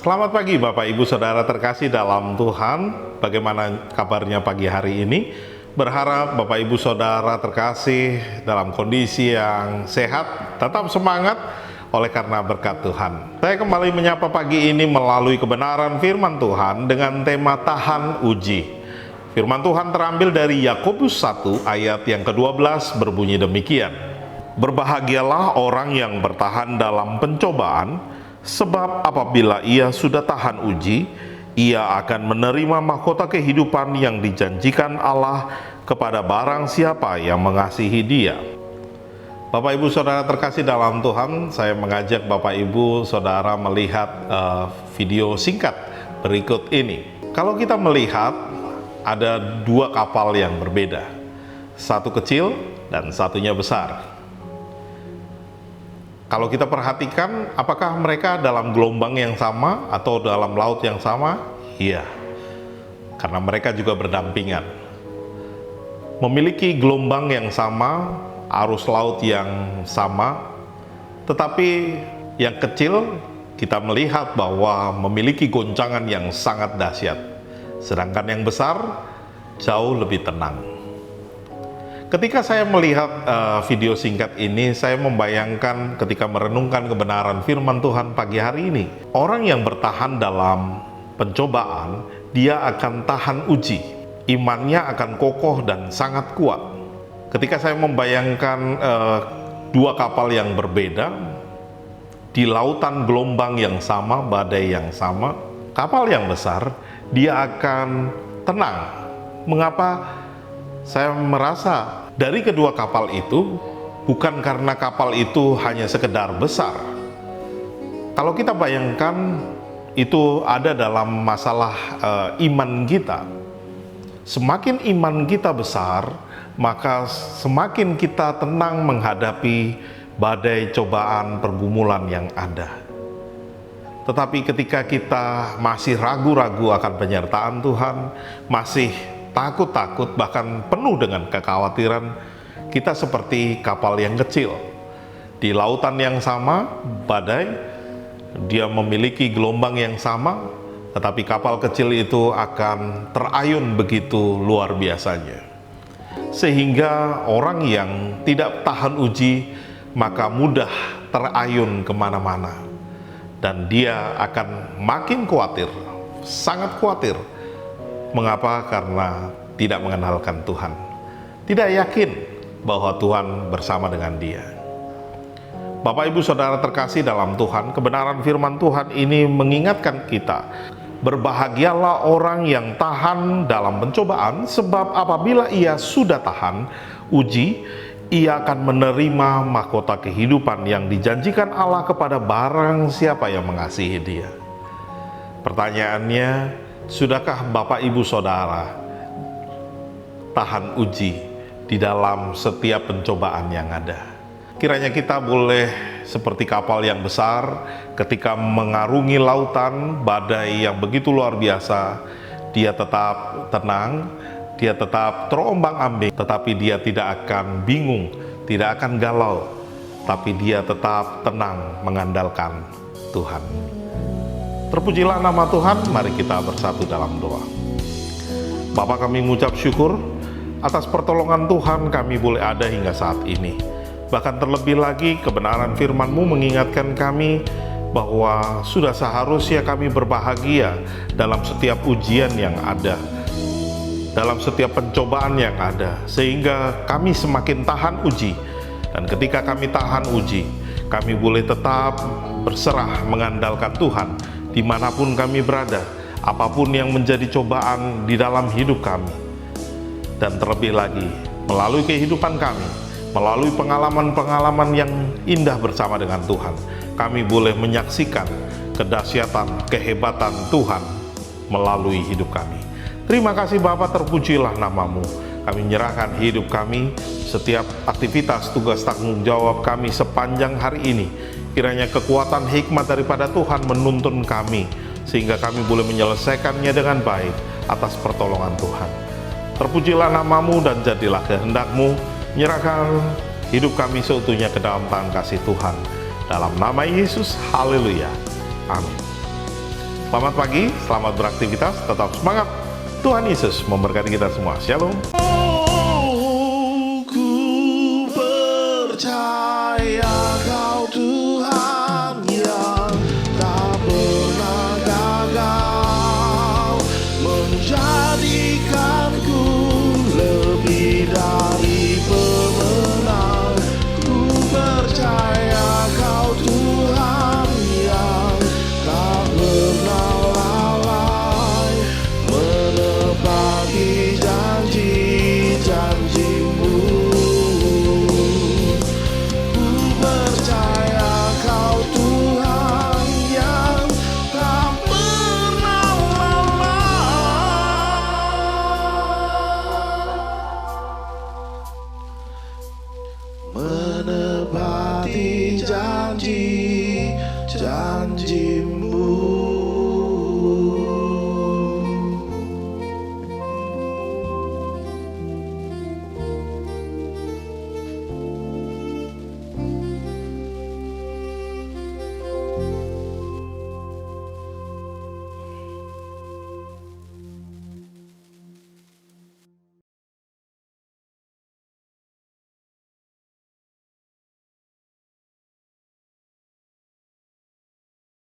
Selamat pagi Bapak Ibu Saudara terkasih dalam Tuhan. Bagaimana kabarnya pagi hari ini? Berharap Bapak Ibu Saudara terkasih dalam kondisi yang sehat, tetap semangat oleh karena berkat Tuhan. Saya kembali menyapa pagi ini melalui kebenaran firman Tuhan dengan tema tahan uji. Firman Tuhan terambil dari Yakobus 1 ayat yang ke-12 berbunyi demikian. Berbahagialah orang yang bertahan dalam pencobaan, sebab apabila ia sudah tahan uji, ia akan menerima mahkota kehidupan yang dijanjikan Allah kepada barang siapa yang mengasihi Dia. Bapak Ibu Saudara terkasih dalam Tuhan, saya mengajak Bapak Ibu Saudara melihat video singkat berikut ini. Kalau kita melihat, ada dua kapal yang berbeda, satu kecil dan satunya besar. Kalau kita perhatikan, apakah mereka dalam gelombang yang sama atau dalam laut yang sama? Iya, karena mereka juga berdampingan. Memiliki gelombang yang sama, arus laut yang sama, tetapi yang kecil kita melihat bahwa memiliki goncangan yang sangat dahsyat. Sedangkan yang besar jauh lebih tenang. Ketika saya melihat video singkat ini, saya membayangkan ketika merenungkan kebenaran firman Tuhan pagi hari ini. Orang yang bertahan dalam pencobaan, dia akan tahan uji. Imannya akan kokoh dan sangat kuat. Ketika saya membayangkan dua kapal yang berbeda, di lautan gelombang yang sama, badai yang sama, kapal yang besar, dia akan tenang. Mengapa? Saya merasa dari kedua kapal itu bukan karena kapal itu hanya sekedar besar. Kalau kita bayangkan itu ada dalam masalah iman kita. Semakin iman kita besar, maka semakin kita tenang menghadapi badai cobaan pergumulan yang ada. Tetapi ketika kita masih ragu-ragu akan penyertaan Tuhan, masih takut-takut, bahkan penuh dengan kekhawatiran, kita seperti kapal yang kecil. Di lautan yang sama, badai, dia memiliki gelombang yang sama, tetapi kapal kecil itu akan terayun begitu luar biasanya. Sehingga orang yang tidak tahan uji, maka mudah terayun kemana-mana. Dan dia akan makin khawatir, sangat khawatir. Mengapa? Karena tidak mengenalkan Tuhan, tidak yakin bahwa Tuhan bersama dengan dia. Bapak Ibu Saudara terkasih dalam Tuhan, kebenaran firman Tuhan ini mengingatkan kita, berbahagialah orang yang tahan dalam pencobaan, sebab apabila ia sudah tahan uji, ia akan menerima mahkota kehidupan yang dijanjikan Allah kepada barang siapa yang mengasihi dia. Pertanyaannya, sudahkah Bapak Ibu Saudara tahan uji di dalam setiap pencobaan yang ada? Kiranya kita boleh seperti kapal yang besar ketika mengarungi lautan badai yang begitu luar biasa, dia tetap tenang, dia tetap terombang-ambing, tetapi dia tidak akan bingung, tidak akan galau, tapi dia tetap tenang mengandalkan Tuhan. Terpujilah nama Tuhan, mari kita bersatu dalam doa. Bapa, kami mengucap syukur atas pertolongan Tuhan kami boleh ada hingga saat ini. Bahkan terlebih lagi kebenaran firman-Mu mengingatkan kami bahwa sudah seharusnya kami berbahagia dalam setiap ujian yang ada, dalam setiap pencobaan yang ada, sehingga kami semakin tahan uji. Dan ketika kami tahan uji, kami boleh tetap berserah mengandalkan Tuhan dimanapun kami berada, apapun yang menjadi cobaan di dalam hidup kami. Dan terlebih lagi, melalui kehidupan kami, melalui pengalaman-pengalaman yang indah bersama dengan Tuhan, kami boleh menyaksikan kedahsyatan, kehebatan Tuhan melalui hidup kami. Terima kasih Bapa, terpujilah nama-Mu. Kami menyerahkan hidup kami, setiap aktivitas, tugas, tanggung jawab kami sepanjang hari ini. Kiranya kekuatan hikmat daripada Tuhan menuntun kami, sehingga kami boleh menyelesaikannya dengan baik atas pertolongan Tuhan. Terpujilah nama-Mu dan jadilah kehendak-Mu. Menyerahkan hidup kami seutuhnya ke dalam tangan kasih Tuhan. Dalam nama Yesus, haleluya. Amin. Selamat pagi, selamat beraktivitas, tetap semangat. Tuhan Yesus memberkati kita semua. Shalom. Oh, ku percaya Kau Tuhan yang tak pernah gagal, menjadikanku lebih dari pemenang. Ku percaya Kau Tuhan yang tak pernah lalai, menepati janji-janji-Mu. Ku percaya Kau Tuhan yang tak pernah lalai, menepati janji